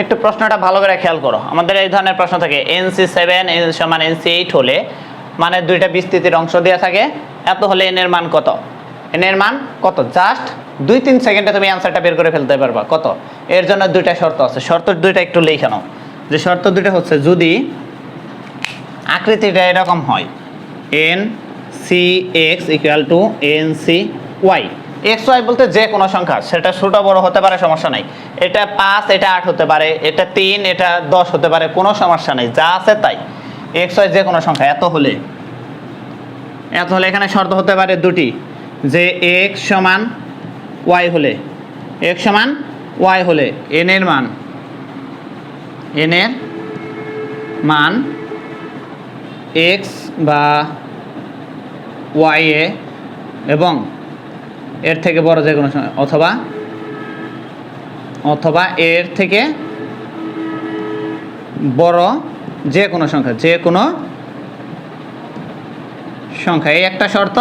একটু প্রশ্নটা ভালো করে খেয়াল করো। আমাদের এই ধরনের প্রশ্ন থাকে NC7 সমান NC8 হলে মানে দুইটা বিস্তৃতির অংশ দেওয়া থাকে, এত হলে n এর মান কত, n এর মান কত, জাস্ট 2-3 সেকেন্ডে তুমি অ্যান্সারটা বের করে ফেলতে পারবা কত। এর জন্য দুইটা শর্ত আছে, শর্ত দুইটা একটু লিখে নাও। যে শর্ত দুইটা হচ্ছে, যদি আকৃতিটা এরকম হয় NCX = NCY, XY বলতে যে কোনো সংখ্যা, সেটা ছোট বড় হতে পারে, সমস্যা নাই। এটা 5, এটা 8 হতে পারে, এটা 3, এটা 10 হতে পারে, কোনো সমস্যা নেই, যা আছে তাই। XY যে কোনো সংখ্যা এত হলে এখানে শর্ত হতে পারে দুটি, যে x সমান y হলে, x সমান y হলে n এর মান x বা y এ এবং এর থেকে বড় যে কোনো সংখ্যা, অথবা এর থেকে বড় যে কোনো সংখ্যা, এই একটা শর্ত।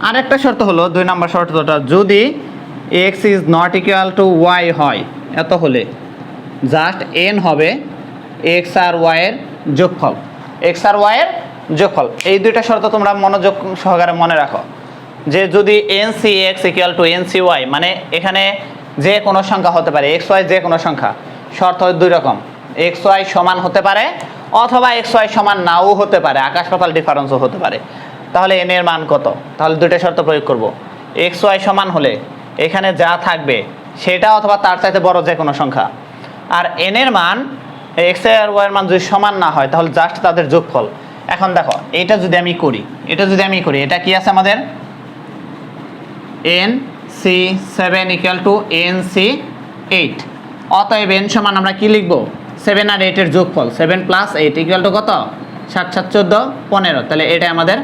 আর একটা শর্ত হলো 2 নম্বর শর্তটা, যদি x is not equal to y হয়, এত হলে জাস্ট n হবে x আর y এর যোগফল, এই দুইটা শর্ত তোমরা মনোযোগ সহকারে মনে রাখো। যে যদি NCX = NCY, মানে এখানে যে কোনো সংখ্যা হতে পারে, XY যে কোনো সংখ্যা, শর্ত হয় দুই রকম, XY সমান হতে পারে অথবা XY সমান নাও হতে পারে, আকাশ পাতাল ডিফারেন্সও হতে পারে। তাহলে n এর মান কত, তাহলে দুইটা শর্ত প্রয়োগ করব। XY সমান হলে এখানে যা থাকবে সেটা অথবা তার চাইতে বড় যে কোনো সংখ্যা, আর n এর মান x আর y এর মান যদি সমান না হয় তাহলে জাস্ট তাদের যোগফল। এখন দেখো, এটা যদি আমি করি, এটা কি আছে আমাদের, NC7 = NC8, অতএব n সমান আমরা কি লিখব, 7 আর 8 এর যোগফল, 7 + 8 = কত, 7 7 14 15। তাহলে এটাই আমাদের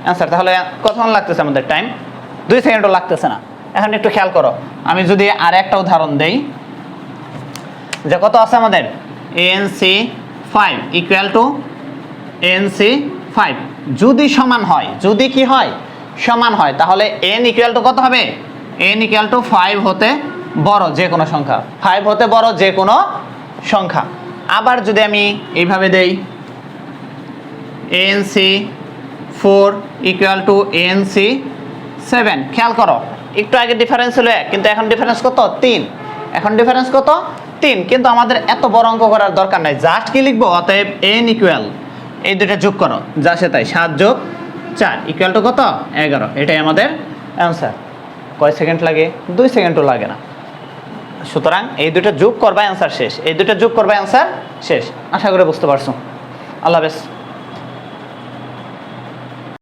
অ্যান্সার। তাহলে কতক্ষণ লাগতেছে আমাদের টাইম, 2 সেকেন্ডও লাগতেছে না। এখন একটু খেয়াল করো, আমি যদি আর একটা উদাহরণ দেই, যে কত আছে আমাদের, NC5 = NC5 যদি সমান হয়, যদি কি হয়, সমান হয়, তাহলে n = কত হবে, n = 5 হতে বড় যে কোনো সংখ্যা, 5 হতে বড় যে কোনো সংখ্যা। আবার যদি আমি এইভাবে দেই, NC4 = NC7, খেয়াল করো, একটু আগে ডিফারেন্স ছিল 1, কিন্তু এখন ডিফারেন্স কত, 3। এখন ডিফারেন্স কত, 3। কিন্তু আমাদের এত বড় অঙ্ক করার দরকার নাই, জাস্ট কি লিখবো, অতএব n এই দুটো যোগ করো, যা সে তাই, 7 + 4 = কত, 11। এটাই আমাদের অ্যান্সার। কয় সেকেন্ড লাগে, 2 সেকেন্ডও লাগে না। সুতরাং এই দুটো যোগ করবা, অ্যান্সার শেষ। আশা করি বুঝতে পারছো। আল্লাহ হাফেজ।